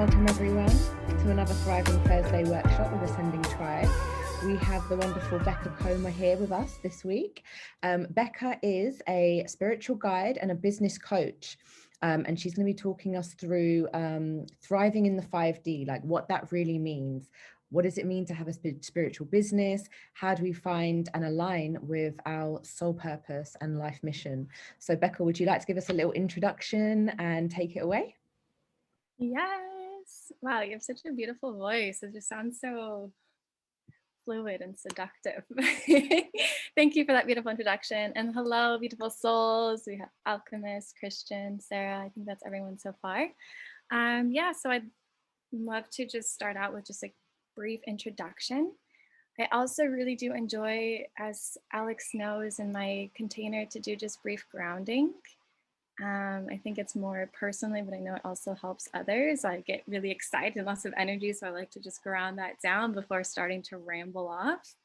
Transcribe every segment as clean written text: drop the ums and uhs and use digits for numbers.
Welcome everyone to another Thriving Thursday workshop with Ascending Tribe. We have the wonderful Bekah Komar here with us this week. Bekah is a spiritual guide and a business coach. And she's going to be talking us through thriving in the 5D, like what that really means. What does it mean to have a spiritual business? How do we find and align with our soul purpose and life mission? So Bekah, would you like to give us a little introduction and take it away? Yes. Wow, you have such a beautiful voice. It just sounds so fluid and seductive. Thank you for that beautiful introduction. And hello, beautiful souls. We have Alchemist, Christian, Sarah. I think that's everyone so far. So I'd love to just start out with just a brief introduction. I also really do enjoy, as Alex knows, in my container to do just brief grounding. I think it's more personally, but I know it also helps others. I get really excited and lots of energy, so I like to just ground that down before starting to ramble off.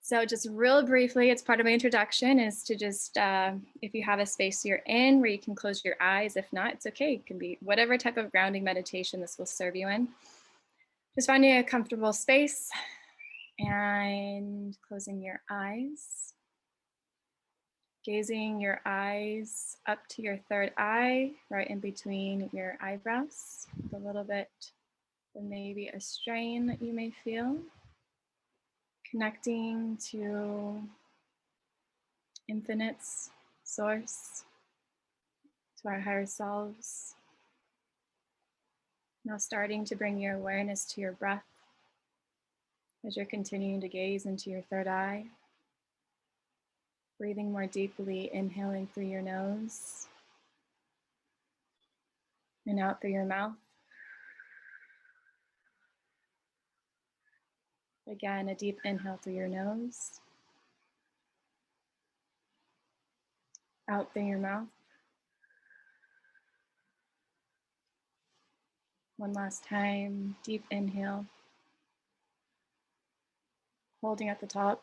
So just real briefly, it's part of my introduction is to just, if you have a space you're in where you can close your eyes, if not, it's okay. It can be whatever type of grounding meditation this will serve you in. Just finding a comfortable space and closing your eyes. Gazing your eyes up to your third eye, right in between your eyebrows, with a little bit of maybe a strain that you may feel. Connecting to infinite's source, to our higher selves. Now starting to bring your awareness to your breath as you're continuing to gaze into your third eye. Breathing more deeply, inhaling through your nose and out through your mouth. Again, a deep inhale through your nose, out through your mouth. One last time, deep inhale, holding at the top,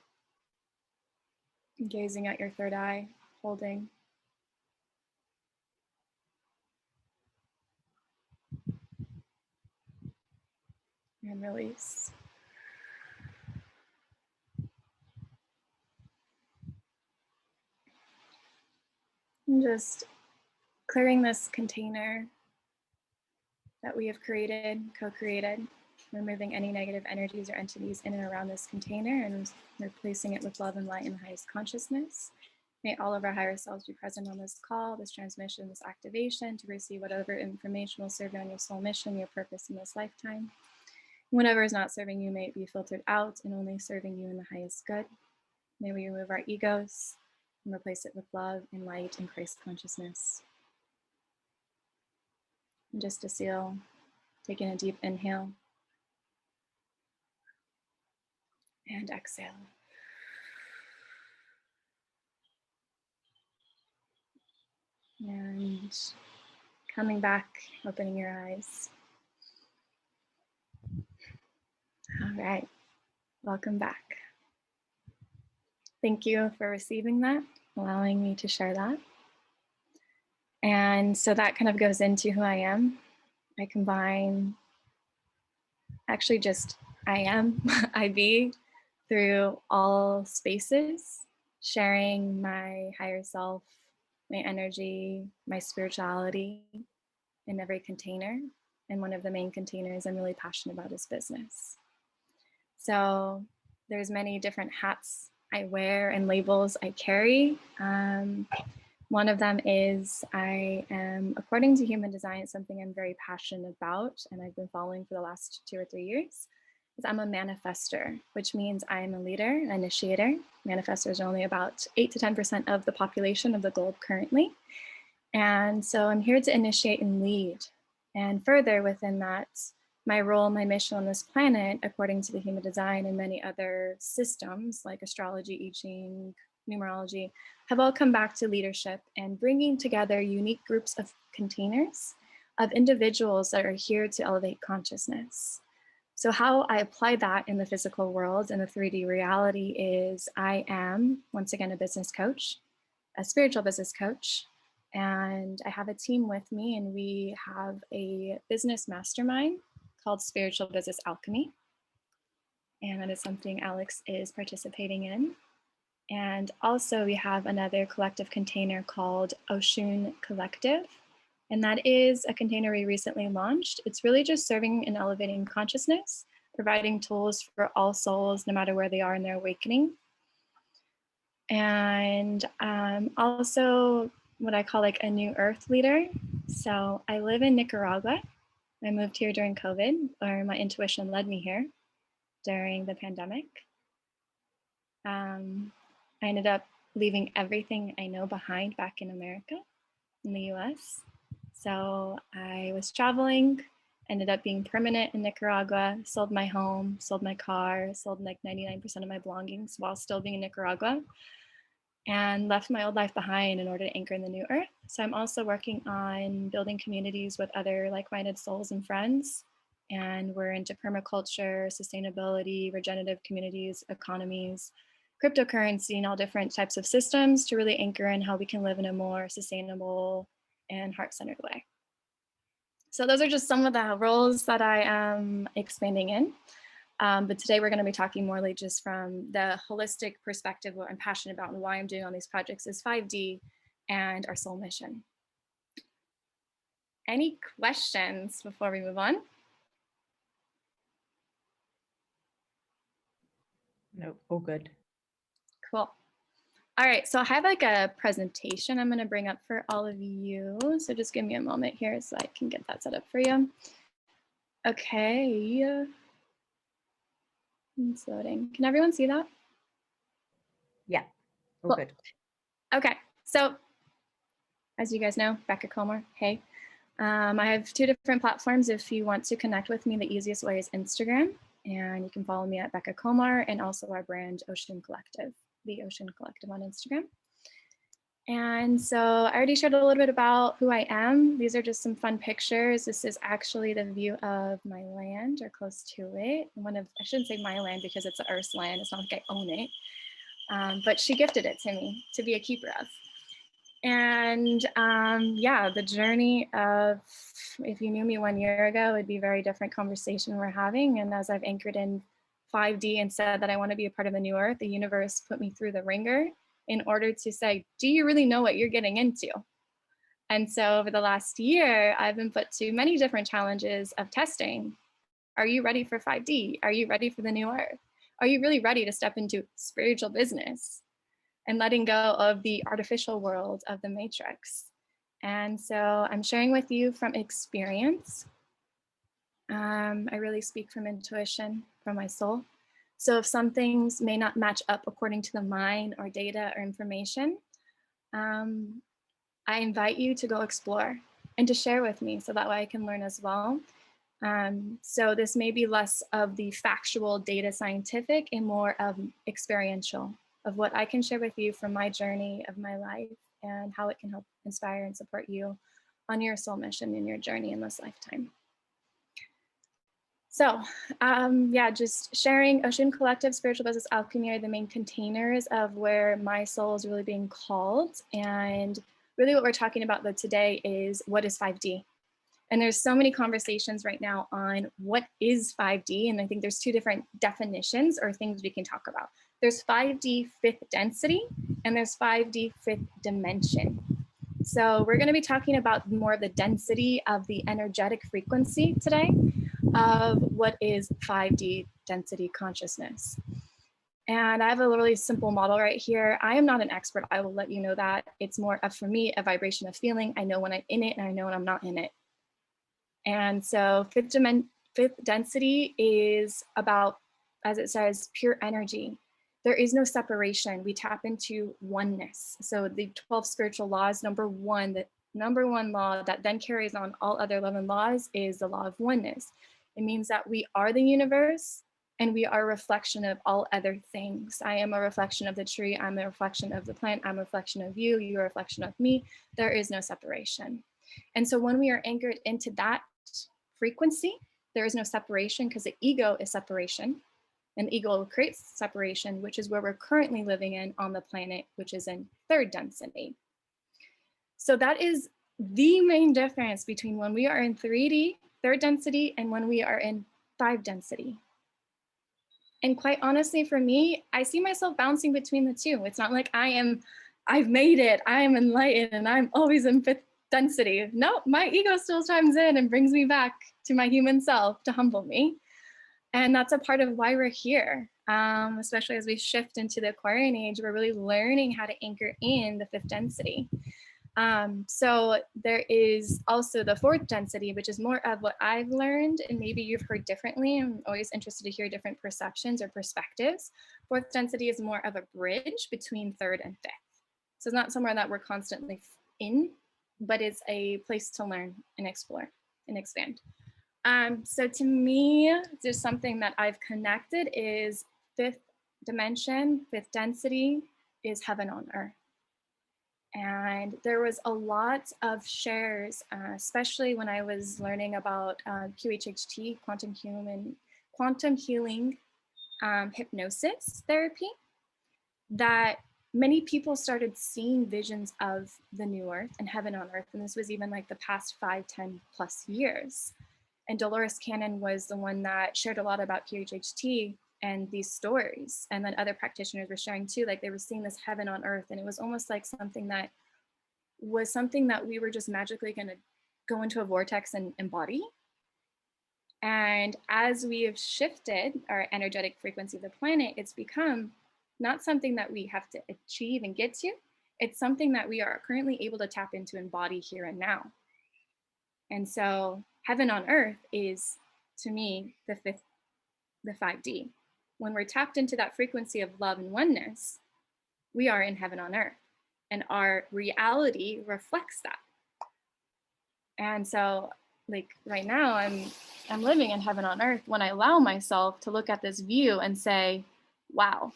gazing at your third eye, holding. And release. And just clearing this container that we have created, co-created, removing any negative energies or entities in and around this container and replacing it with love and light and highest consciousness. May all of our higher selves be present on this call, this transmission, this activation to receive whatever information will serve you on your soul mission, your purpose in this lifetime. Whatever is not serving you may be filtered out and only serving you in the highest good. May we remove our egos and replace it with love and light and Christ consciousness. And just to seal, taking a deep inhale and exhale. And coming back, opening your eyes. All right, welcome back. Thank you for receiving that, allowing me to share that. And so that kind of goes into who I am. I combine, actually just I am, I be, through all spaces, sharing my higher self, my energy, my spirituality in every container. And one of the main containers I'm really passionate about is business. So there's many different hats I wear and labels I carry. One of them is I am, according to human design, it's something I'm very passionate about and I've been following for the last 2 or 3 years, is I'm a manifester, which means I'm a leader, an initiator. Manifestors are only about 8 to 10% of the population of the globe currently. And so I'm here to initiate and lead. And further within that, my role, my mission on this planet, according to the human design and many other systems like astrology, I Ching, numerology, have all come back to leadership and bringing together unique groups of containers of individuals that are here to elevate consciousness. So how I apply that in the physical world and the 3D reality is I am, once again, a business coach, a spiritual business coach, And I have a team with me, and we have a business mastermind called Spiritual Business Alchemy. And that is something Alex is participating in. And also we have another collective container called Oshun Collective. And that is a container we recently launched. It's really just serving and elevating consciousness, providing tools for all souls, no matter where they are in their awakening. And also what I call like a new earth leader. So I live in Nicaragua. I moved here during COVID, or my intuition led me here during the pandemic. I ended up leaving everything I know behind back in America, in the US. So I was traveling, ended up being permanent in Nicaragua, sold my home, sold my car, sold like 99% of my belongings while still being in Nicaragua, and left my old life behind in order to anchor in the new earth. So I'm also working on building communities with other like-minded souls and friends. And we're into permaculture, sustainability, regenerative communities, economies, cryptocurrency, and all different types of systems to really anchor in how we can live in a more sustainable and heart-centered way. So those are just some of the roles that I am expanding in. But today we're going to be talking more like just from the holistic perspective, what I'm passionate about and why I'm doing all these projects is 5D and our soul mission. Any questions before we move on? No, all good. Cool. All right, so I have like a presentation I'm going to bring up for all of you. So just give me a moment here so I can get that set up for you. Okay. It's loading. Can everyone see that? Yeah, all cool. good. Okay, so as you guys know, Bekah Komar, hey. I have 2 different platforms. If you want to connect with me, the easiest way is Instagram. And you can follow me at Bekah Komar, and also our brand Oshun Collective, the Oshun Collective on Instagram. And so I already shared a little bit about who I am. These are just some fun pictures. This is actually the view of my land, or close to it. I shouldn't say my land because it's the Earth's land. It's not like I own it. But she gifted it to me to be a keeper of. And yeah, the journey of, if you knew me 1 year ago, it'd be a very different conversation we're having. And as I've anchored in 5D and said that I want to be a part of the new earth, the universe put me through the ringer in order to say, do you really know what you're getting into? And so over the last year, I've been put to many different challenges of testing. Are you ready for 5D? Are you ready for the new earth? Are you really ready to step into spiritual business and letting go of the artificial world of the matrix? And so I'm sharing with you from experience. I really speak from intuition, from my soul. So if some things may not match up according to the mind or data or information, I invite you to go explore and to share with me so that way I can learn as well. So this may be less of the factual data scientific and more of experiential, of what I can share with you from my journey of my life and how it can help inspire and support you on your soul mission in your journey in this lifetime. So yeah, just sharing. Oshun Collective, Spiritual Business Alchemy are the main containers of where my soul is really being called. And really what we're talking about though today is, what is 5D? And there's so many conversations right now on what is 5D. And I think there's 2 different definitions or things we can talk about. There's 5D 5th density, and there's 5D 5th dimension. So we're going to be talking about more of the density of the energetic frequency today of what is 5D density consciousness. And I have a really simple model right here. I am not an expert. I will let you know that. It's more of, for me, a vibration of feeling. I know when I'm in it and I know when I'm not in it. And so 5th density is about, as it says, pure energy. There is no separation. We tap into oneness. So the 12 spiritual laws, the number one law that then carries on all other 11 laws is the law of oneness. It means that we are the universe and we are a reflection of all other things. I am a reflection of the tree. I'm a reflection of the plant. I'm a reflection of you. You're a reflection of me. There is no separation. And so when we are anchored into that frequency, there is no separation, because the ego is separation. And the ego creates separation, which is where we're currently living in on the planet, which is in 3rd density. So that is the main difference between when we are in 3D, third density, and when we are in 5 density. And quite honestly, for me, I see myself bouncing between the two. It's not like I've made it, I am enlightened, and I'm always in 5th density. No, my ego still chimes in and brings me back to my human self to humble me. And that's a part of why we're here, especially as we shift into the Aquarian age. We're really learning how to anchor in the 5th density. So there is also the 4th density, which is more of what I've learned, and maybe you've heard differently. I'm always interested to hear different perceptions or perspectives. 4th density is more of a bridge between 3rd and 5th. So it's not somewhere that we're constantly in, but it's a place to learn and explore and expand. So to me, there's something that I've connected is 5th dimension, 5th density is heaven on earth. And there was a lot of shares, especially when I was learning about QHHT, quantum healing hypnosis therapy, that many people started seeing visions of the new earth and heaven on earth. And this was even like the past 5, 10 plus years. And Dolores Cannon was the one that shared a lot about QHHT and these stories. And then other practitioners were sharing too, like they were seeing this heaven on earth. And it was almost like something that we were just magically going to go into a vortex and embody. And as we have shifted our energetic frequency of the planet, it's become not something that we have to achieve and get to. It's something that we are currently able to tap into and embody here and now. And so heaven on earth is, to me, the 5D. When we're tapped into that frequency of love and oneness, we are in heaven on earth, and our reality reflects that. And so, like right now, I'm living in heaven on earth when I allow myself to look at this view and say, wow,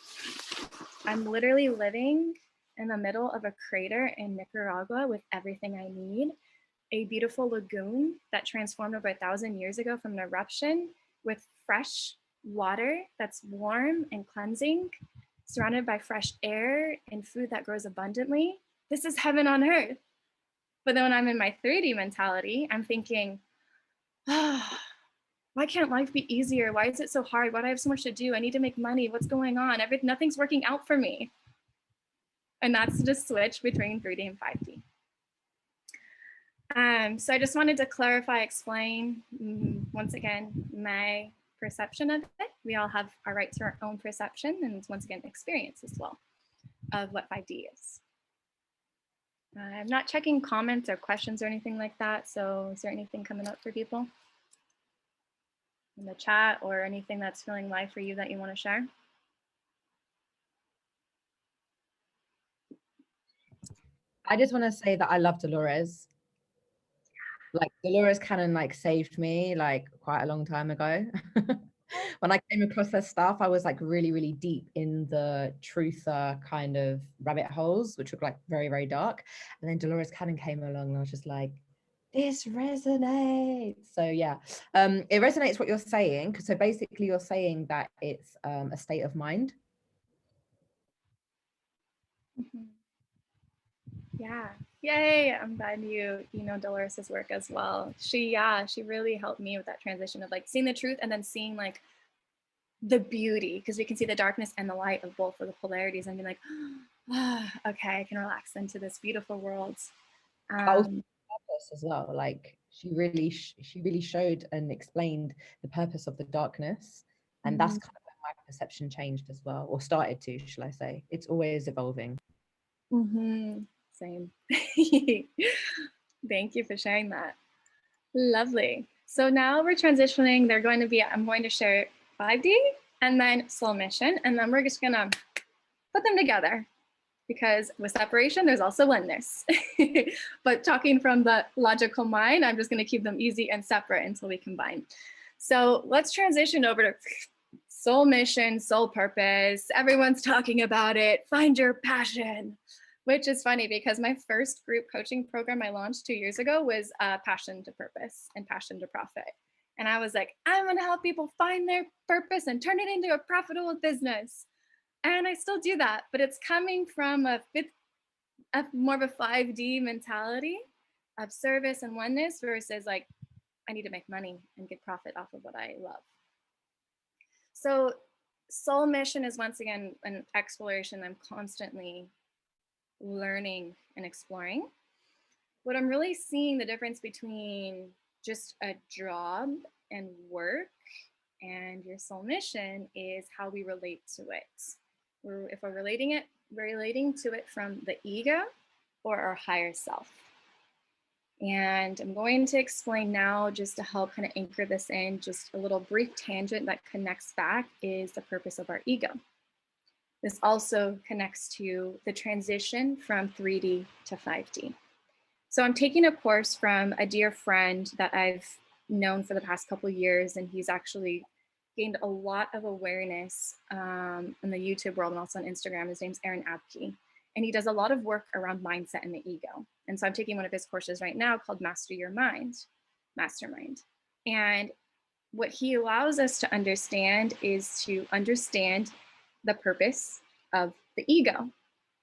I'm literally living in the middle of a crater in Nicaragua with everything I need. A beautiful lagoon that transformed over 1,000 years ago from an eruption, with fresh water that's warm and cleansing, surrounded by fresh air and food that grows abundantly. This is heaven on earth. But then when I'm in my 3D mentality, I'm thinking, why can't life be easier? Why is it so hard? Why do I have so much to do? I need to make money. What's going on? Nothing's working out for me. And that's the switch between 3D and 5D. So I just wanted to clarify, explain, once again, my perception of it. We all have our right to our own perception, and once again, experience as well of what 5D is. I'm not checking comments or questions or anything like that. So is there anything coming up for people in the chat, or anything that's feeling live for you that you want to share? I just want to say that I love Dolores. Like Dolores Cannon like saved me like quite a long time ago. When I came across her stuff, I was like really, really deep in the truther kind of rabbit holes, which were like very, very dark. And then Dolores Cannon came along and I was just like, this resonates. So yeah, it resonates what you're saying. So basically you're saying that it's a state of mind. Mm-hmm. Yeah. Yay. I'm glad you know Dolores's work as well. She really helped me with that transition of like seeing the truth and then seeing like the beauty, because we can see the darkness and the light of both of the polarities and be like, okay, I can relax into this beautiful world. Purpose as well. Like she really showed and explained the purpose of the darkness. And that's kind of when my perception changed as well, or started to, shall I say. It's always evolving. Same. Thank you for sharing that. Lovely. So now we're transitioning. I'm going to share 5D and then soul mission. And then we're just gonna put them together, because with separation, there's also oneness. But talking from the logical mind, I'm just gonna keep them easy and separate until we combine. So let's transition over to soul mission, soul purpose. Everyone's talking about it. Find your passion. Which is funny because my first group coaching program I launched 2 years ago was Passion to Purpose and Passion to Profit. And I was like, I'm going to help people find their purpose and turn it into a profitable business. And I still do that, but it's coming from a more of a 5D mentality of service and oneness versus like, I need to make money and get profit off of what I love. So soul mission is once again an exploration I'm constantly learning and exploring. What I'm really seeing the difference between just a job and work and your soul mission is how we relate to it. If we're relating to it from the ego or our higher self. And I'm going to explain now, just to help kind of anchor this in, just a little brief tangent that connects back is the purpose of our ego. This also connects to the transition from 3D to 5D. So I'm taking a course from a dear friend that I've known for the past couple of years, and he's actually gained a lot of awareness in the YouTube world and also on Instagram. His name's Aaron Abke, and he does a lot of work around mindset and the ego. And so I'm taking one of his courses right now called Master Your Mind, Mastermind. And what he allows us to understand is to understand the purpose of the ego.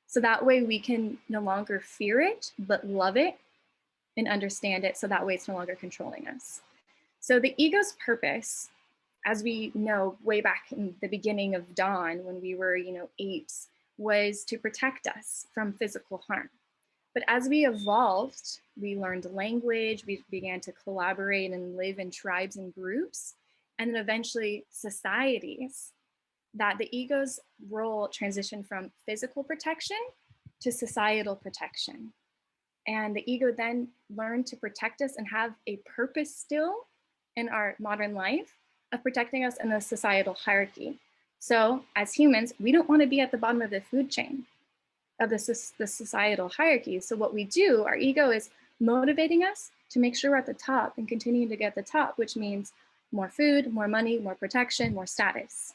So that way we can no longer fear it, but love it and understand it. So that way it's no longer controlling us. So the ego's purpose, as we know way back in the beginning of dawn, when we were, apes, was to protect us from physical harm. But as we evolved, we learned language, we began to collaborate and live in tribes and groups, and then eventually societies, that the ego's role transitioned from physical protection to societal protection. And the ego then learned to protect us and have a purpose still in our modern life of protecting us in the societal hierarchy. So as humans, we don't want to be at the bottom of the food chain of the societal hierarchy. So what we do, our ego is motivating us to make sure we're at the top and continuing to get the top, which means more food, more money, more protection, more status.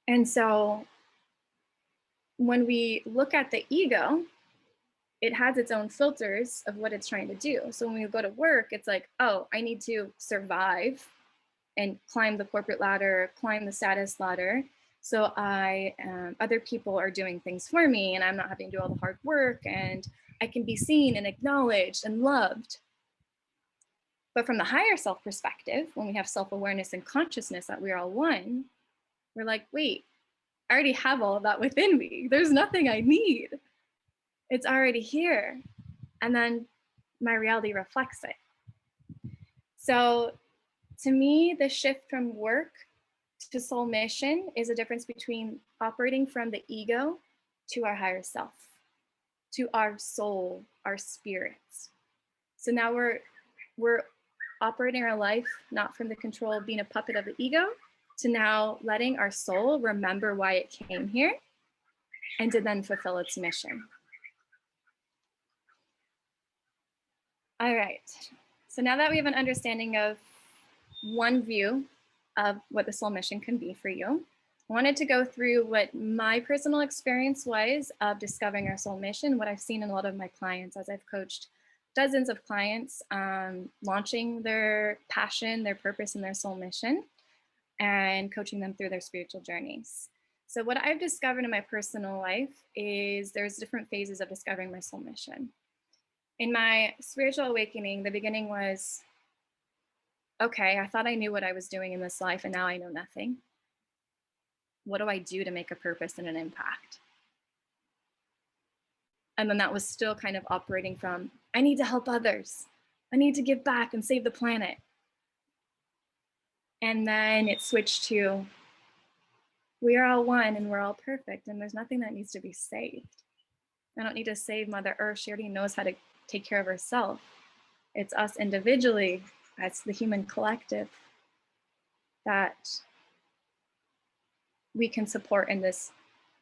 And so when we look at the ego, it has its own filters of what it's trying to do. So when we go to work, it's like, oh, I need to survive and climb the corporate ladder, climb the status ladder. So other people are doing things for me and I'm not having to do all the hard work, and I can be seen and acknowledged and loved. But from the higher self perspective, when we have self-awareness and consciousness that we're all one, we're like, wait, I already have all of that within me. There's nothing I need. It's already here. And then my reality reflects it. So to me, the shift from work to soul mission is a difference between operating from the ego to our higher self, to our soul, our spirits. So now we're operating our life not from the control of being a puppet of the ego, to now letting our soul remember why it came here and to then fulfill its mission. All right, so now that we have an understanding of one view of what the soul mission can be for you, I wanted to go through what my personal experience was of discovering our soul mission, what I've seen in a lot of my clients as I've coached dozens of clients launching their passion, their purpose, and their soul mission, and coaching them through their spiritual journeys. So what I've discovered in my personal life is there's different phases of discovering my soul mission. In my spiritual awakening, the beginning was, okay, I thought I knew what I was doing in this life and now I know nothing. What do I do to make a purpose and an impact? And then that was still kind of operating from, I need to help others. I need to give back and save the planet. And then it switched to, we are all one and we're all perfect and there's nothing that needs to be saved. I don't need to save Mother Earth. She already knows how to take care of herself. It's us individually, as the human collective, that we can support in this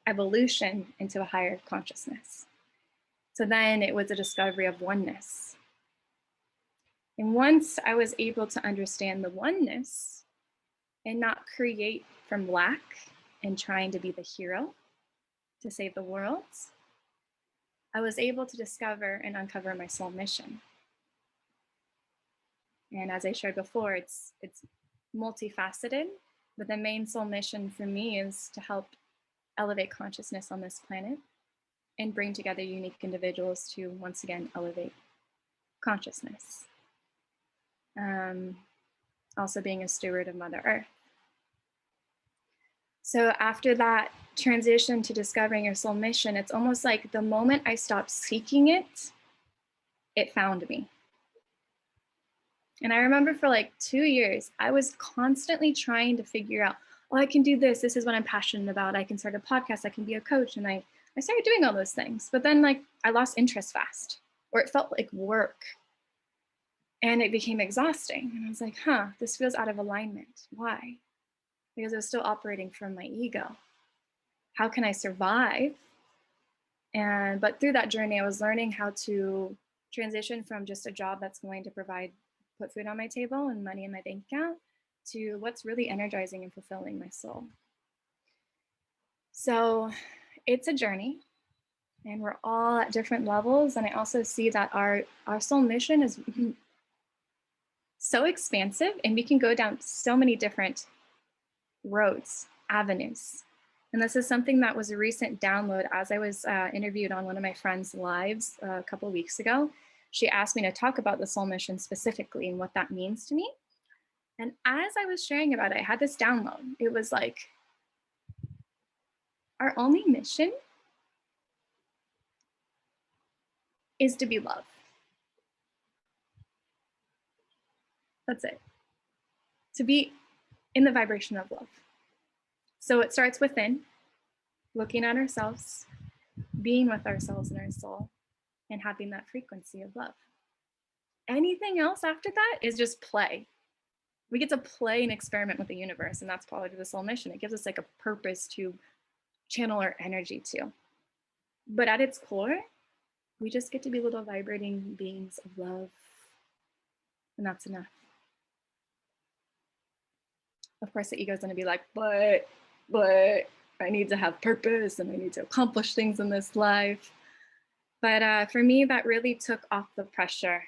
evolution into a higher consciousness. So then it was a discovery of oneness. And once I was able to understand the oneness and not create from lack and trying to be the hero to save the world, I was able to discover and uncover my soul mission. And as I shared before, it's multifaceted, but the main soul mission for me is to help elevate consciousness on this planet and bring together unique individuals to once again elevate consciousness. Also being a steward of Mother Earth. So after that transition to discovering your soul mission, it's almost like the moment I stopped seeking it, it found me. And I remember for like 2 years, I was constantly trying to figure out, oh, I can do this. This is what I'm passionate about. I can start a podcast. I can be a coach. And I started doing all those things. But then like I lost interest fast, or it felt like work. And it became exhausting. And I was like, this feels out of alignment. Why? Because I was still operating from my ego. How can I survive? But through that journey, I was learning how to transition from just a job that's going to put food on my table and money in my bank account to what's really energizing and fulfilling my soul. So it's a journey, and we're all at different levels. And I also see that our soul mission is so expansive, and we can go down so many different roads, avenues. And this is something that was a recent download as I was interviewed on one of my friends' lives a couple of weeks ago. She asked me to talk about the soul mission specifically and what that means to me. And as I was sharing about it, I had this download. It was like, our only mission is to be love. That's it. To be in the vibration of love. So it starts within, looking at ourselves, being with ourselves and our soul, and having that frequency of love. Anything else after that is just play. We get to play and experiment with the universe, and that's part of the soul mission. It gives us like a purpose to channel our energy to. But at its core, we just get to be little vibrating beings of love, and that's enough. Of course, the ego is going to be like, but I need to have purpose and I need to accomplish things in this life. But for me, that really took off the pressure.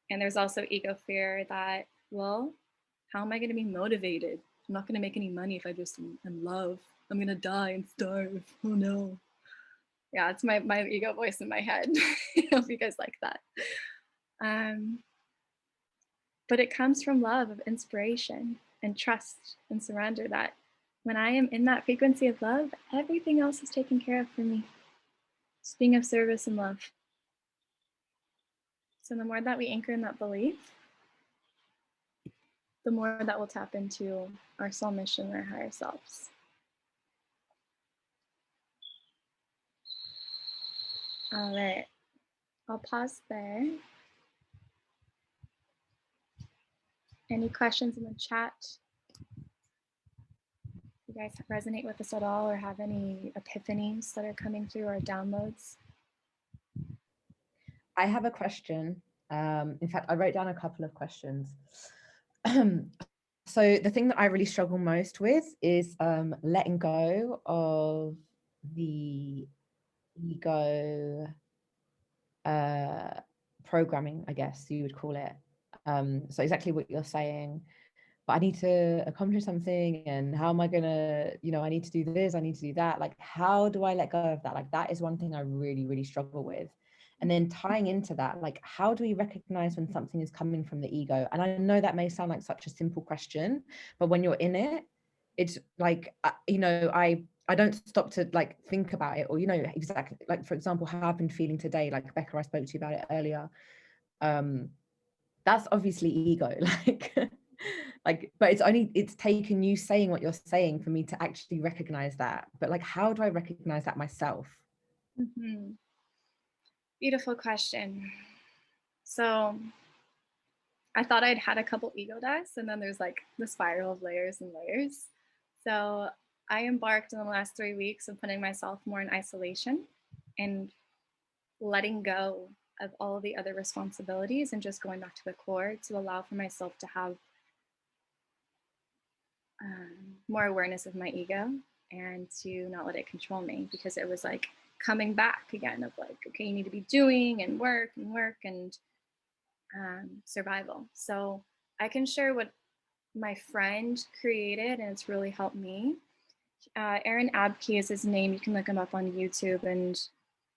And there's also ego fear that, well, how am I going to be motivated? I'm not going to make any money if I just am in love. I'm going to die and starve. Oh no. Yeah, it's my ego voice in my head. I hope you guys like that. But it comes from love, of inspiration and trust and surrender, that when I am in that frequency of love, everything else is taken care of for me. Just being of service and love. So the more that we anchor in that belief, the more that we'll tap into our soul mission, our higher selves. All right, I'll pause there. Any questions in the chat? You guys resonate with this at all, or have any epiphanies that are coming through, or downloads? I have a question. In fact, I wrote down a couple of questions. So the thing that I really struggle most with is letting go of the ego programming, I guess you would call it. So exactly what you're saying, but I need to accomplish something, and how am I gonna, I need to do this, I need to do that. Like, how do I let go of that? Like, that is one thing I really, really struggle with. And then tying into that, like, how do we recognize when something is coming from the ego? And I know that may sound like such a simple question, but when you're in it, it's like, I don't stop to like think about it, or, exactly, like, for example, how I've been feeling today, like Becca, I spoke to you about it earlier. That's obviously ego, but it's taken you saying what you're saying for me to actually recognize that. But like, how do I recognize that myself? Mm-hmm. Beautiful question. So I thought I'd had a couple ego deaths, and then there's like the spiral of layers and layers. So I embarked in the last 3 weeks of putting myself more in isolation and letting go of all of the other responsibilities and just going back to the core to allow for myself to have more awareness of my ego and to not let it control me, because it was like coming back again of like, okay, you need to be doing and work and survival. So I can share what my friend created, and it's really helped me. Aaron Abke is his name. You can look him up on YouTube, and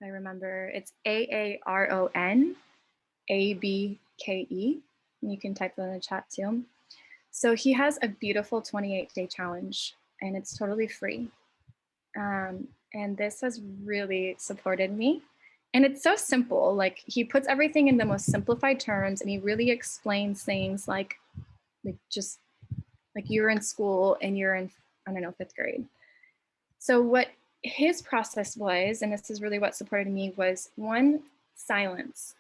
I remember it's AARON ABKE. And you can type that in the chat too. So he has a beautiful 28-day challenge, and it's totally free. And this has really supported me. And it's so simple. Like, he puts everything in the most simplified terms, and he really explains things like just like you're in school and you're in, I don't know, 5th grade. So what his process was, and this is really what supported me, was 1, silence.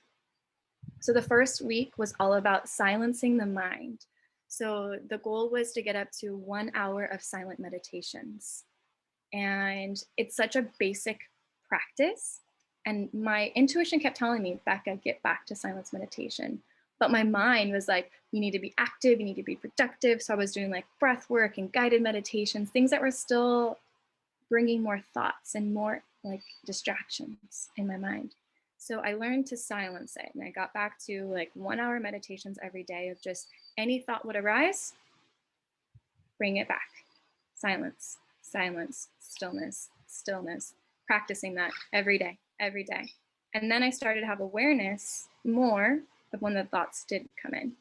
So the first week was all about silencing the mind. So the goal was to get up to 1 hour of silent meditations. And it's such a basic practice. And my intuition kept telling me, Bekah, get back to silence meditation. But my mind was like, you need to be active, you need to be productive. So I was doing like breath work and guided meditations, things that were still bringing more thoughts and more like distractions in my mind. So I learned to silence it, and I got back to like 1 hour meditations every day of just any thought would arise, bring it back. Silence, silence, stillness, stillness, practicing that every day, every day. And then I started to have awareness more of when the thoughts did come in.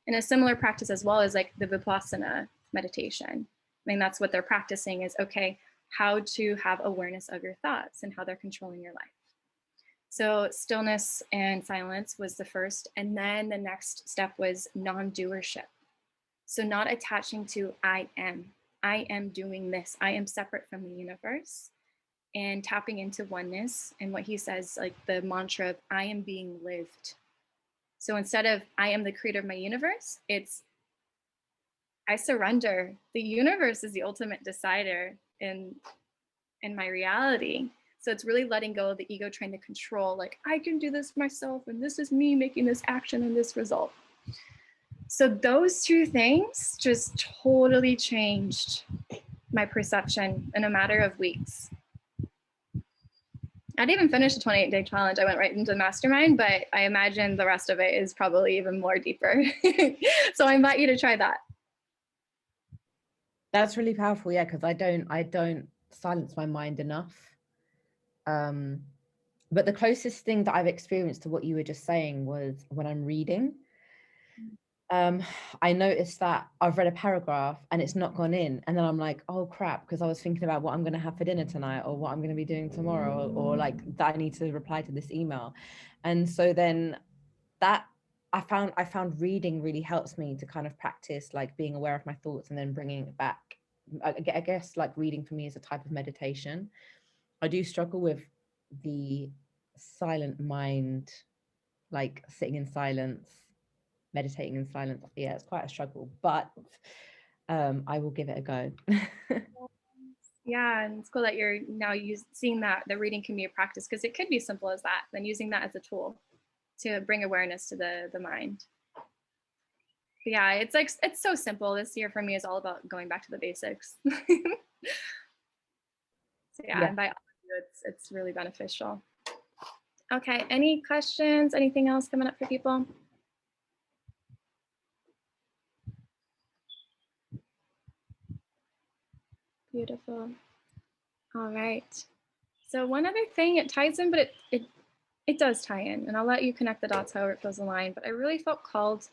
And a similar practice as well is like the Vipassana meditation. I mean, that's what they're practicing is, okay, how to have awareness of your thoughts and how they're controlling your life. So stillness and silence was the first. And then the next step was non-doership. So not attaching to I am doing this. I am separate from the universe, and tapping into oneness. And what he says, like the mantra of I am being lived. So instead of I am the creator of my universe, it's I surrender. The universe is the ultimate decider in my reality. So it's really letting go of the ego trying to control, like I can do this myself, and this is me making this action and this result. So those 2 things just totally changed my perception in a matter of weeks. I didn't even finish the 28-day challenge. I went right into the mastermind, but I imagine the rest of it is probably even more deeper. So I invite you to try that. That's really powerful, yeah, because I don't silence my mind enough. But the closest thing that I've experienced to what you were just saying was when I'm reading. I noticed that I've read a paragraph and it's not gone in, and then I'm like, oh crap, because I was thinking about what I'm going to have for dinner tonight, or what I'm going to be doing tomorrow, or like that I need to reply to this email. And so then that I found reading really helps me to kind of practice like being aware of my thoughts and then bringing it back. I guess like reading for me is a type of meditation. I do struggle with the silent mind, like sitting in silence, meditating in silence. Yeah, it's quite a struggle, but I will give it a go. Yeah, and it's cool that you're now seeing that the reading can be a practice, because it could be simple as that, then using that as a tool to bring awareness to the mind. But yeah, it's like, it's so simple. This year for me is all about going back to the basics. So yeah, and by all of you, it's really beneficial. Okay, any questions? Anything else coming up for people? Beautiful. All right. So one other thing, it ties in, but it does tie in, and I'll let you connect the dots however it feels aligned, but I really felt called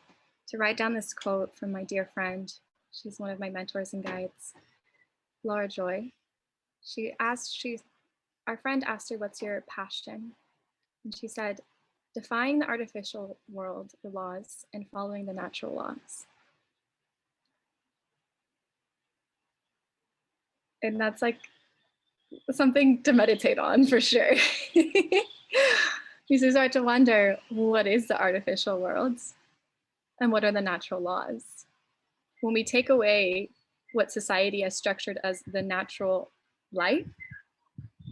to write down this quote from my dear friend. She's one of my mentors and guides, Laura Joy. Our friend asked her, what's your passion? And she said, defying the artificial world, the laws, and following the natural laws. And that's like something to meditate on for sure. You start to wonder, what is the artificial world? And what are the natural laws? When we take away what society has structured as the natural life,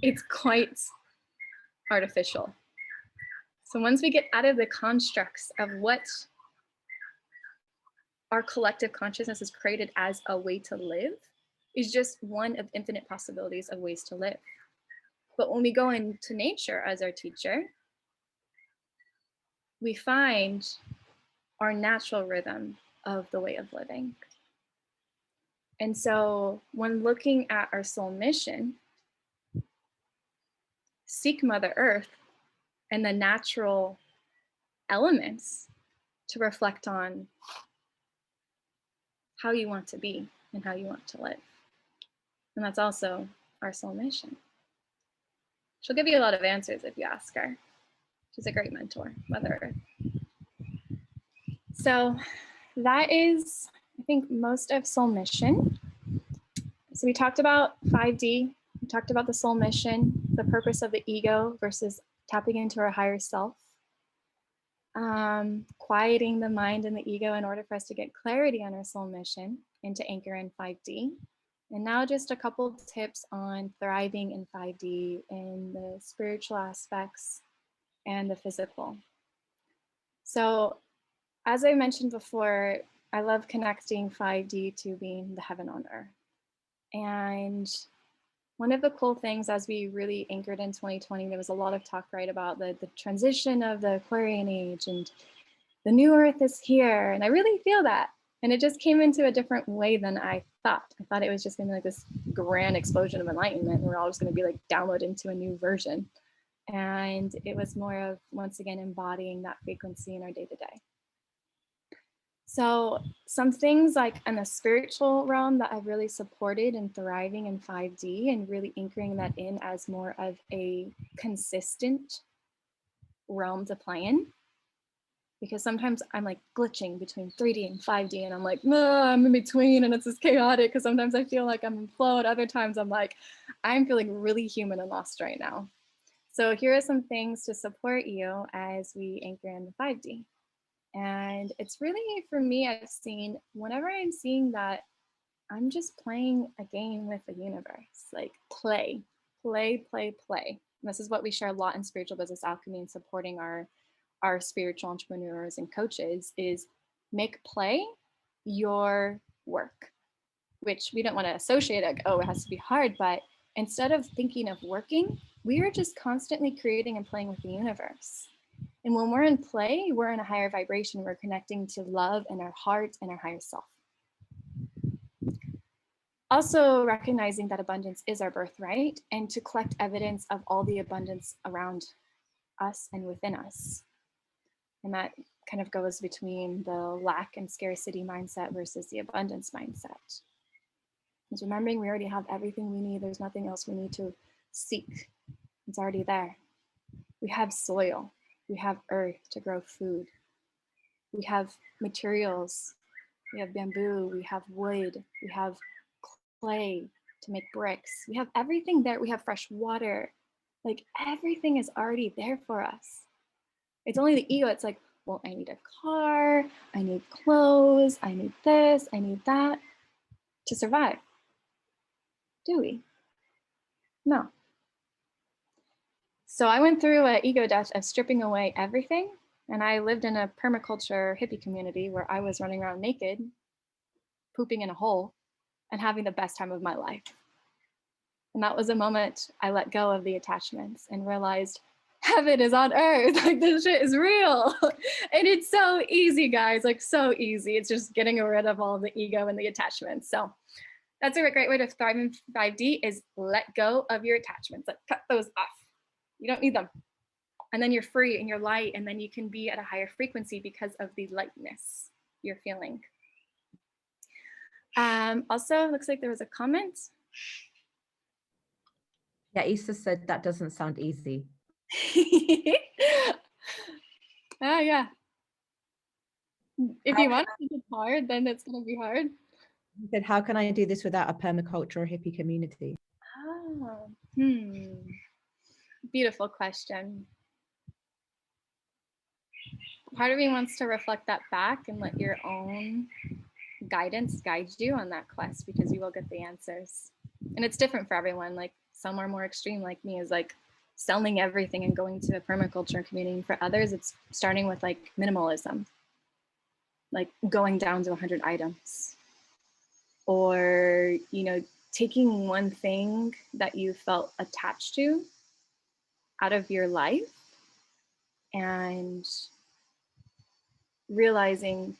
it's quite artificial. So once we get out of the constructs of what our collective consciousness is created as a way to live, is just one of infinite possibilities of ways to live. But when we go into nature as our teacher, we find our natural rhythm of the way of living. And so when looking at our soul mission, seek Mother Earth and the natural elements to reflect on how you want to be and how you want to live. And that's also our soul mission. She'll give you a lot of answers if you ask her. She's a great mentor, Mother Earth. So that is, I think, most of soul mission. So we talked about 5D. We talked about the soul mission, the purpose of the ego versus tapping into our higher self. Quieting the mind and the ego in order for us to get clarity on our soul mission and to anchor in 5D. And now just a couple of tips on thriving in 5D in the spiritual aspects and the physical. So as I mentioned before, I love connecting 5D to being the heaven on earth. And one of the cool things as we really anchored in 2020, there was a lot of talk, right, about the transition of the Aquarian age and the new earth is here. And I really feel that. And it just came into a different way than I thought. I thought it was just gonna be like this grand explosion of enlightenment. And we're all just gonna be like downloaded into a new version. And it was more of, once again, embodying that frequency in our day to day. So some things like in the spiritual realm that I've really supported and thriving in 5D and really anchoring that in as more of a consistent realm to play in. Because sometimes I'm like glitching between 3D and 5D and I'm like, no, I'm in between and it's just chaotic because sometimes I feel like I'm in flow and other times I'm like, I'm feeling really human and lost right now. So here are some things to support you as we anchor in the 5D. And it's really, for me, I've seen whenever I'm seeing that I'm just playing a game with the universe, like play. And this is what we share a lot in Spiritual Business Alchemy and supporting our spiritual entrepreneurs and coaches is make play your work, which we don't want to associate like, oh, it has to be hard. But instead of thinking of working, we are just constantly creating and playing with the universe. And when we're in play, we're in a higher vibration. We're connecting to love and our heart and our higher self. Also recognizing that abundance is our birthright and to collect evidence of all the abundance around us and within us. And that kind of goes between the lack and scarcity mindset versus the abundance mindset. Because remembering we already have everything we need, there's nothing else we need to seek. It's already there. We have soil, we have earth to grow food. We have materials, we have bamboo, we have wood, we have clay to make bricks. We have everything there. We have fresh water. Like everything is already there for us. It's only the ego. It's like, well, I need a car, I need clothes, I need this, I need that to survive. Do we? No. So I went through an ego death of stripping away everything. And I lived in a permaculture hippie community where I was running around naked, pooping in a hole, and having the best time of my life. And that was a moment I let go of the attachments and realized heaven is on earth. Like this shit is real. And it's so easy, guys, like so easy. It's just getting rid of all the ego and the attachments. So that's a great way to thrive in 5D is let go of your attachments, like cut those off. You don't need them. And then you're free and you're light, and then you can be at a higher frequency because of the lightness you're feeling. Also, looks like there was a comment. Yeah, Issa said that doesn't sound easy. Yeah. If you want to think it's hard, then it's going to be hard. He said, how can I do this without a permaculture or hippie community? Oh, beautiful question. Part of me wants to reflect that back and let your own guidance guide you on that quest, because you will get the answers. And it's different for everyone. Like some are more extreme, like me, is like selling everything and going to a permaculture community. For others, it's starting with like minimalism, like going down to 100 items, or, you know, taking one thing that you felt attached to out of your life and realizing,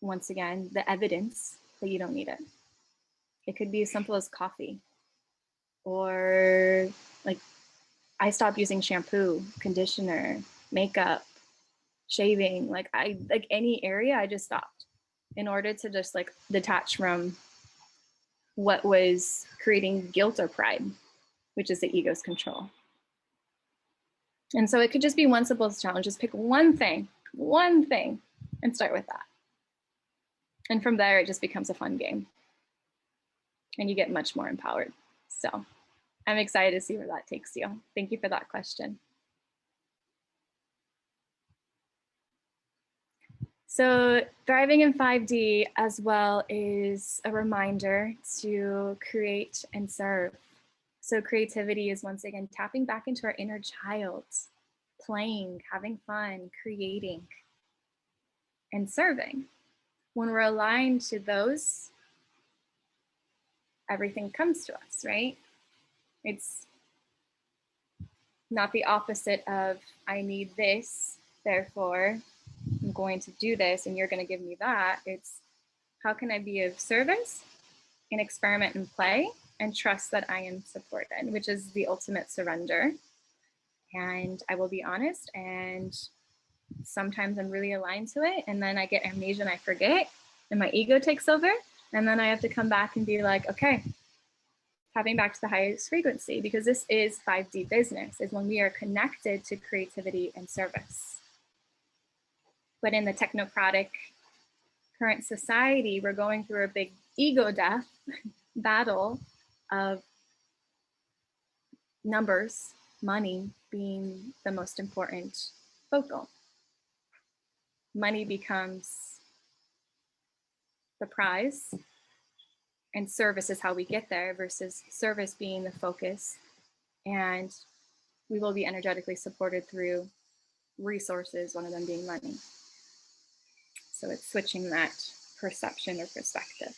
once again, the evidence that you don't need it. It could be as simple as coffee, or like I stopped using shampoo, conditioner, makeup, shaving, like any area, I just stopped in order to just like detach from what was creating guilt or pride, which is the ego's control. And so it could just be one simple challenge. Just pick one thing, and start with that. And from there, it just becomes a fun game. And you get much more empowered. So I'm excited to see where that takes you. Thank you for that question. So thriving in 5D as well is a reminder to create and serve. So creativity is once again tapping back into our inner child, playing, having fun, creating, and serving. When we're aligned to those, everything comes to us, right? It's not the opposite of, I need this, therefore I'm going to do this and you're going to give me that. It's, how can I be of service and experiment and play and trust that I am supported, which is the ultimate surrender. And I will be honest, and sometimes I'm really aligned to it, and then I get amnesia and I forget, and my ego takes over, and then I have to come back and be like, okay, tapping back to the highest frequency, because this is 5D business, is when we are connected to creativity and service. But in the technocratic current society, we're going through a big ego death battle of numbers, money being the most important focal. Money becomes the prize, and service is how we get there, versus service being the focus. And we will be energetically supported through resources, one of them being money. So it's switching that perception or perspective.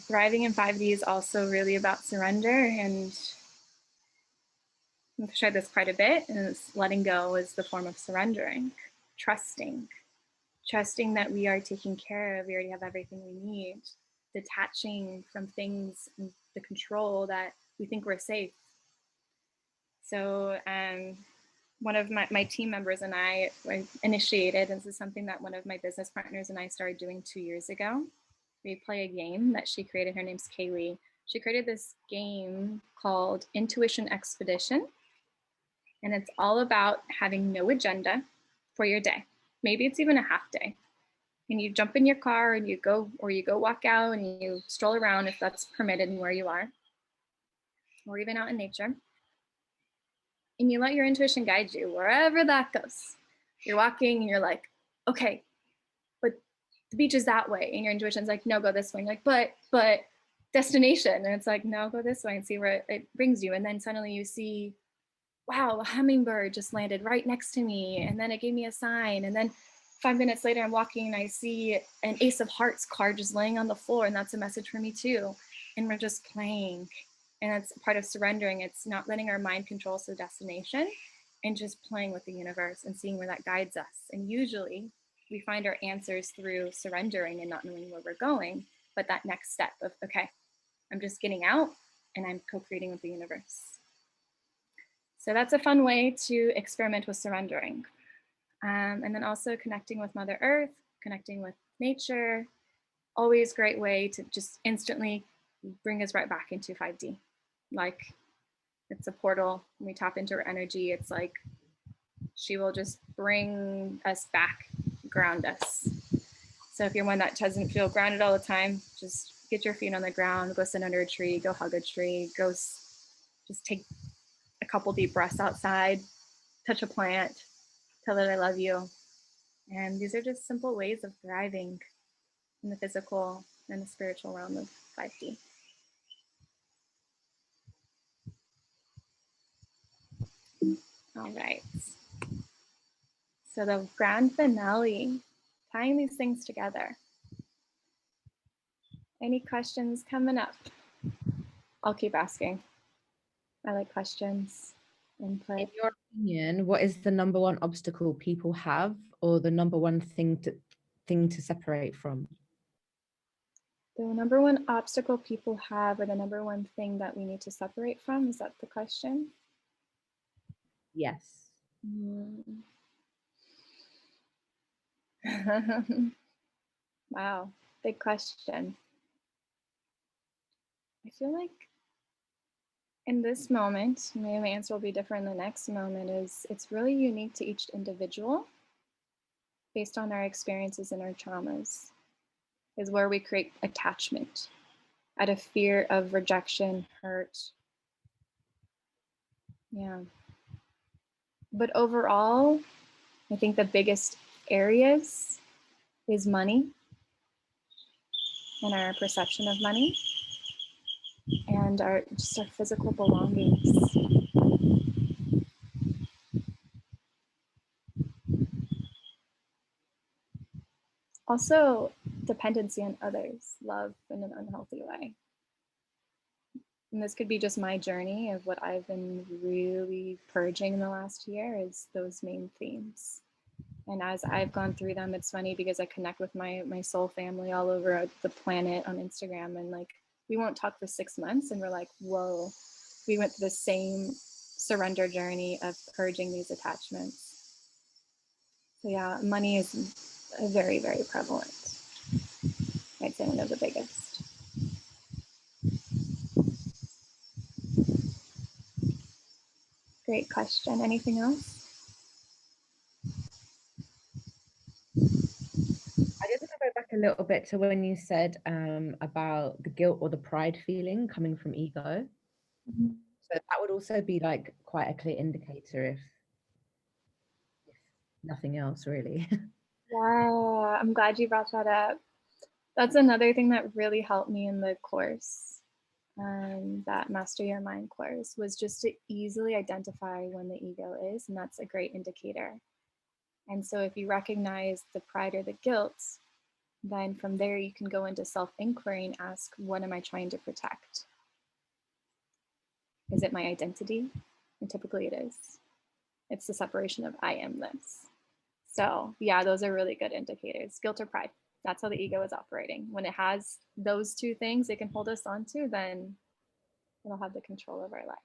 Thriving in 5D is also really about surrender, and I've shared this quite a bit, and letting go is the form of surrendering, trusting that we are taken care of, we already have everything we need, detaching from things, the control that we think we're safe. So one of my team members and I initiated, and this is something that one of my business partners and I started doing 2 years ago. We play a game that she created. Her name's Kaylee. She created this game called Intuition Expedition. And it's all about having no agenda for your day. Maybe it's even a half day. And you jump in your car and you go walk out and you stroll around if that's permitted and where you are, or even out in nature. And you let your intuition guide you wherever that goes. You're walking and you're like, okay, but the beach is that way. And your intuition's like, no, go this way. And you're like, but destination. And it's like, no, go this way and see where it brings you. And then suddenly you see, wow, a hummingbird just landed right next to me. And then it gave me a sign. And then 5 minutes later, I'm walking and I see an Ace of Hearts card just laying on the floor. And that's a message for me too. And we're just playing. And that's part of surrendering. It's not letting our mind control us to the destination, and just playing with the universe and seeing where that guides us. And usually we find our answers through surrendering and not knowing where we're going. But that next step of, okay, I'm just getting out and I'm co-creating with the universe. So that's a fun way to experiment with surrendering. And then also connecting with Mother Earth, connecting with nature, always great way to just instantly bring us right back into 5D. Like, it's a portal. When we tap into her energy, it's like she will just bring us back, ground us. So if you're one that doesn't feel grounded all the time, just get your feet on the ground, go sit under a tree, go hug a tree, go just take a couple deep breaths outside, touch a plant, tell it I love you. And these are just simple ways of thriving in the physical and the spiritual realm of 5D. All right. So the grand finale, tying these things together. Any questions coming up? I'll keep asking. I like questions. Input. In your opinion, what is the number one obstacle people have, or the number one thing to separate from? The number one obstacle people have, or the number one thing that we need to separate from, is that the question? Yes. Wow, big question. I feel like in this moment, maybe my answer will be different in the next moment, is it's really unique to each individual based on our experiences and our traumas, is where we create attachment out of fear of rejection, hurt. Yeah. But overall, I think the biggest areas is money and our perception of money and our just our physical belongings. Also, dependency on others, love in an unhealthy way. And this could be just my journey of what I've been really purging in the last year, is those main themes. And as I've gone through them, it's funny because I connect with my soul family all over the planet on Instagram, and like we won't talk for 6 months and we're like, whoa, we went through the same surrender journey of purging these attachments. So yeah, money is very, very prevalent. I'd say one of the biggest. Great question. Anything else? I just want to go back a little bit to when you said about the guilt or the pride feeling coming from ego. Mm-hmm. So that would also be like quite a clear indicator if nothing else really. Yeah, I'm glad you brought that up. That's another thing that really helped me in the course, that Master Your Mind course, was just to easily identify when the ego is, and that's a great indicator. And so if you recognize the pride or the guilt, then from there you can go into self-inquiry and ask, what am I trying to protect? Is it my identity? And typically it is. It's the separation of I am this. So yeah, those are really good indicators. Guilt or pride. That's how the ego is operating. When it has those two things it can hold us onto, then it'll have the control of our life.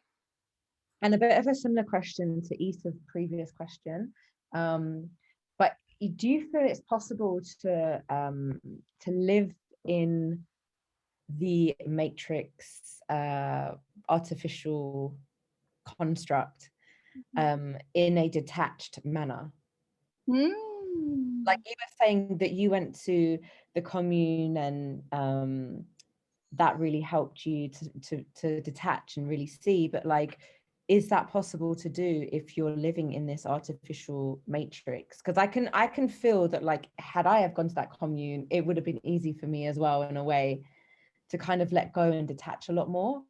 And a bit of a similar question to Issa's previous question. But do you feel it's possible to live in the matrix artificial construct in a detached manner? Like you were saying that you went to the commune and that really helped you to detach and really see, but like, is that possible to do if you're living in this artificial matrix? Because I can feel that, like, had I have gone to that commune, it would have been easy for me as well in a way to kind of let go and detach a lot more.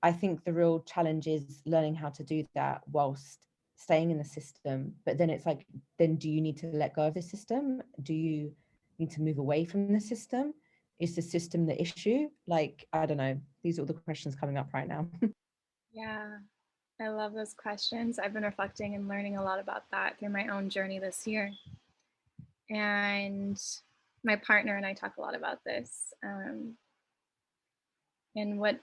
I think the real challenge is learning how to do that whilst staying in the system. But then it's like, then do you need to let go of the system? Do you need to move away from the system? Is the system the issue? Like, I don't know. These are all the questions coming up right now. Yeah, I love those questions. I've been reflecting and learning a lot about that through my own journey this year. And my partner and I talk a lot about this. And what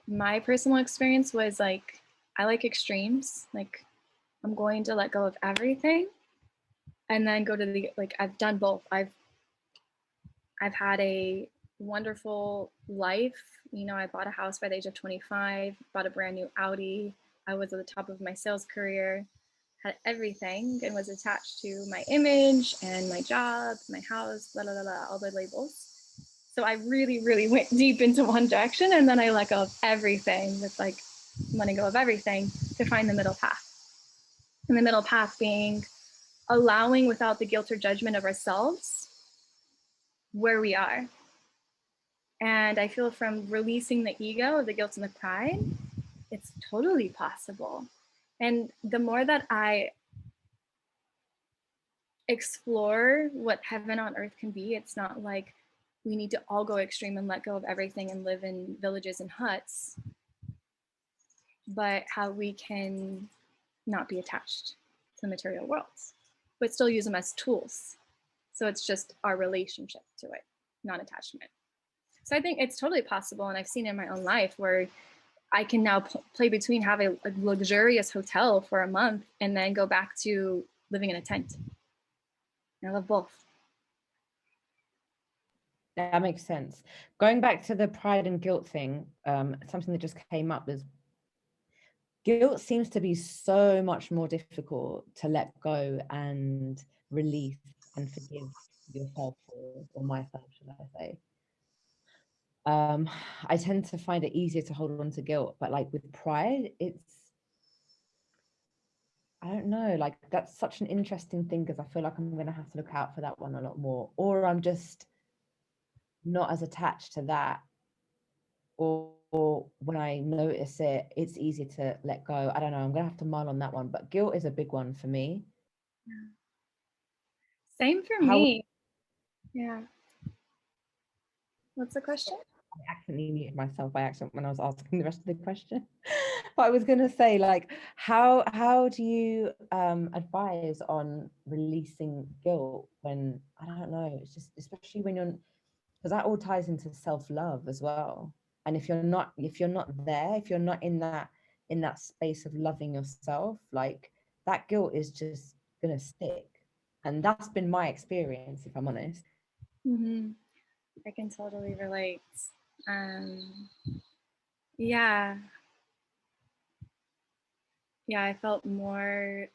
my personal experience was, like, I like extremes. Like, I'm going to let go of everything and then go to the, like, I've done both. I've had a wonderful life. You know, I bought a house by the age of 25, bought a brand new Audi. I was at the top of my sales career, had everything, and was attached to my image and my job, my house, blah, blah, blah, blah, all the labels. So I really, really went deep into one direction, and then I let go of everything with, like, letting go of everything to find the middle path. And the middle path being allowing, without the guilt or judgment of ourselves, where we are. And I feel from releasing the ego, the guilt and the pride, it's totally possible. And the more that I explore what heaven on earth can be, it's not like we need to all go extreme and let go of everything and live in villages and huts, but how we can not be attached to the material worlds, but still use them as tools. So it's just our relationship to it, not attachment. So I think it's totally possible, and I've seen in my own life where I can now play between have a luxurious hotel for a month and then go back to living in a tent. I love both. That makes sense. Going back to the pride and guilt thing, something that just came up is guilt seems to be so much more difficult to let go and release and forgive yourself or myself, should I say. I tend to find it easier to hold on to guilt, but like with pride, I don't know, like that's such an interesting thing because I feel like I'm gonna have to look out for that one a lot more, or I'm just not as attached to that, or when I notice it, it's easy to let go. I don't know, I'm gonna have to mull on that one, but guilt is a big one for me. Same for me. Yeah. What's the question? I accidentally muted myself by accident when I was asking the rest of the question. But I was going to say, like, how do you advise on releasing guilt when, I don't know, it's just, especially when you're, because that all ties into self-love as well. And if you're not there, if you're not in that space of loving yourself, like that guilt is just gonna stick. And that's been my experience, if I'm honest. Mm-hmm. I can totally relate. Yeah. Yeah, I felt more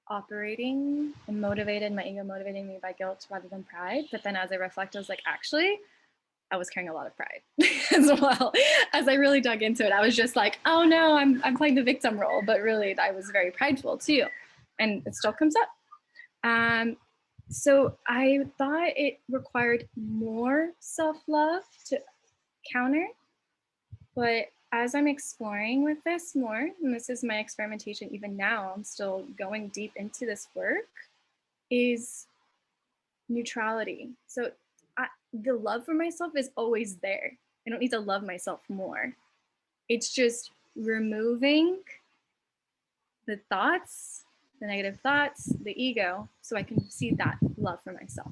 operating and motivated, my ego motivating me by guilt rather than pride. But then as I reflect, I was like, actually, I was carrying a lot of pride as well. As I really dug into it, I was just like, oh no, I'm playing the victim role. But really, I was very prideful too. And it still comes up. So I thought it required more self-love to counter. But as I'm exploring with this more, and this is my experimentation even now, I'm still going deep into this work, is neutrality. So the love for myself is always there. I don't need to love myself more. It's just removing the thoughts, the negative thoughts, the ego, so I can see that love for myself.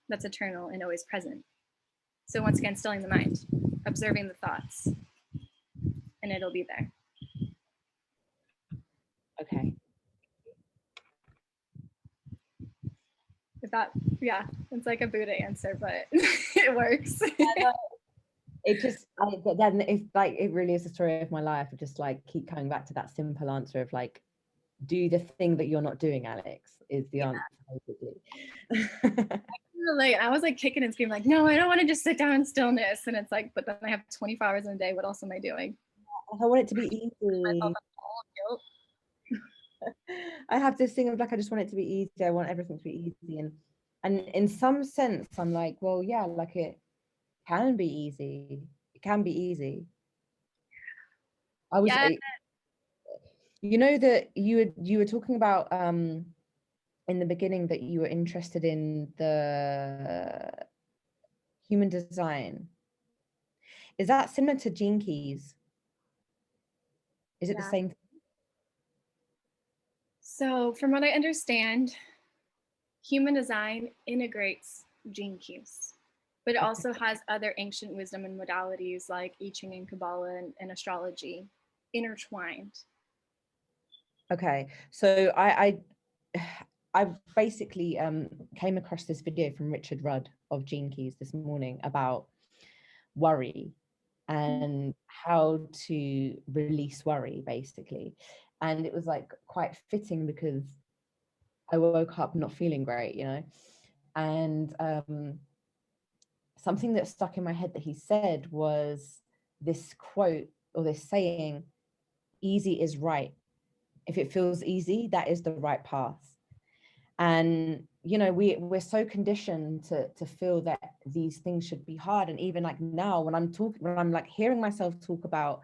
That's eternal and always present. So once again, stilling the mind, observing the thoughts, and it'll be there. Okay. If that, yeah, it's like a Buddha answer, but it works. It just, then it's like, it really is the story of my life. I just like keep coming back to that simple answer of like, do the thing that you're not doing, Alex, is the answer, basically. Relate. I was like kicking and screaming, like, no, I don't want to just sit down in stillness. And it's like, but then I have 24 hours in a day. What else am I doing? I want it to be easy. I have this thing of like, I just want it to be easy. I want everything to be easy. And in some sense, I'm like, well, yeah, like it can be easy. It can be easy. I was, you know, that you were talking about in the beginning that you were interested in the human design. Is that similar to Gene Keys? Is it the same? So from what I understand, human design integrates gene keys, but it also has other ancient wisdom and modalities like I Ching and Kabbalah and astrology intertwined. Okay, so I basically came across this video from Richard Rudd of Gene Keys this morning about worry and how to release worry, basically. And it was like quite fitting because I woke up not feeling great, you know. And something that stuck in my head that he said was this quote or this saying, easy is right. If it feels easy, that is the right path. And you know, we're so conditioned to feel that these things should be hard. And even like now when I'm like hearing myself talk about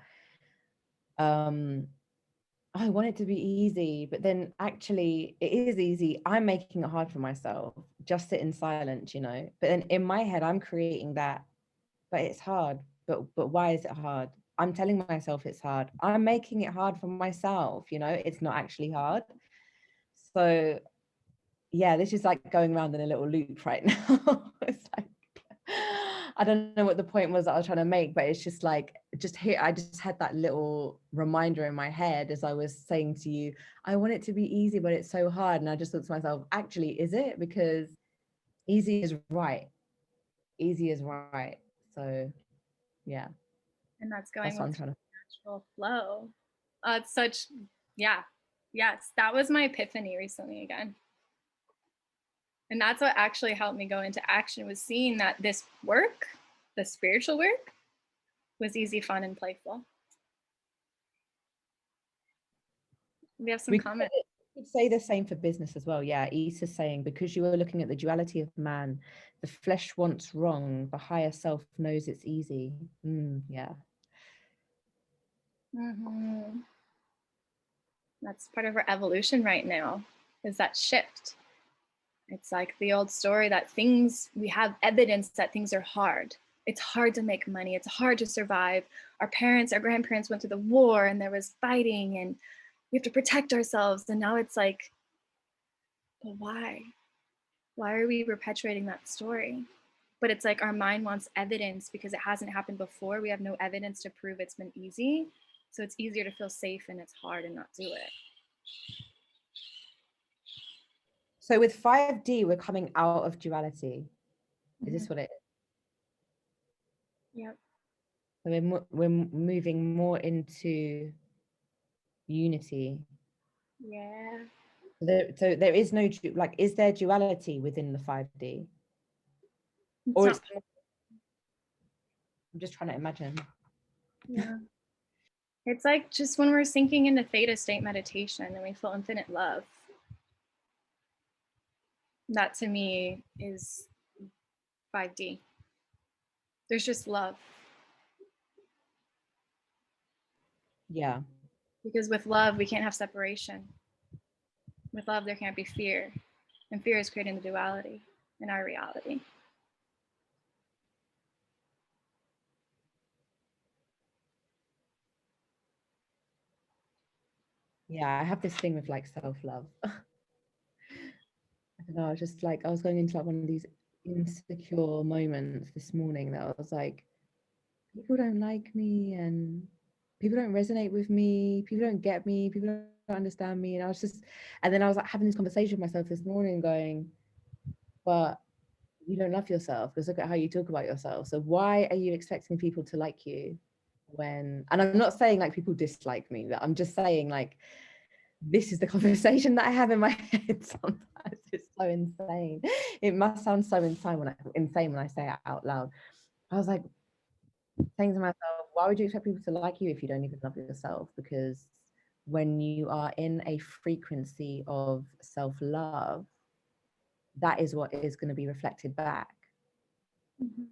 I want it to be easy, but then actually it is easy. I'm making it hard for myself. Just sit in silence, you know. But then in my head, I'm creating that, but it's hard. But why is it hard? I'm telling myself it's hard. I'm making it hard for myself, you know, it's not actually hard. So yeah, this is like going around in a little loop right now. It's like I don't know what the point was that I was trying to make, but it's just like, just here, I just had that little reminder in my head as I was saying to you, I want it to be easy, but it's so hard. And I just thought to myself, actually, is it? Because easy is right. Easy is right. So yeah, And that's going that's what with I'm trying to. natural flow. It's such, yeah, yes, that was my epiphany recently again. And that's what actually helped me go into action, was seeing that this work, the spiritual work, was easy, fun, and playful. We have some comments. Could say the same for business as well. Yeah, Issa's saying, because you are looking at the duality of man, the flesh wants wrong, the higher self knows it's easy. Yeah. Mm-hmm. That's part of our evolution right now, is that shift. It's like the old story that things, we have evidence that things are hard. It's hard to make money. It's hard to survive. Our parents, our grandparents went through the war and there was fighting and we have to protect ourselves. And now it's like, but why? Why are we perpetuating that story? But it's like our mind wants evidence because it hasn't happened before. We have no evidence to prove it's been easy. So it's easier to feel safe and it's hard and not do it. So with 5D, we're coming out of duality. Is this what it is? Yep. So we're moving more into unity. Yeah. So there is no, like, is there duality within the 5D? Or it's, I'm just trying to imagine. Yeah. It's like just when we're sinking into theta state meditation and we feel infinite love. That to me is 5D. There's just love. Yeah. Because with love, we can't have separation. With love, there can't be fear. And fear is creating the duality in our reality. Yeah, I have this thing with like self-love. I don't know, I was just like, I was going into like one of these insecure moments this morning that I was like, people don't like me and people don't resonate with me, people don't get me, people don't understand me. And I was just, and then I was like having this conversation with myself this morning going, but you don't love yourself, because look at how you talk about yourself. So why are you expecting people to like you when, and I'm not saying like people dislike me, but I'm just saying like, this is the conversation that I have in my head sometimes. It's so insane. It must sound so insane when I say it out loud. I was like saying to myself, why would you expect people to like you if you don't even love yourself? Because when you are in a frequency of self-love, that is what is going to be reflected back. Mm-hmm.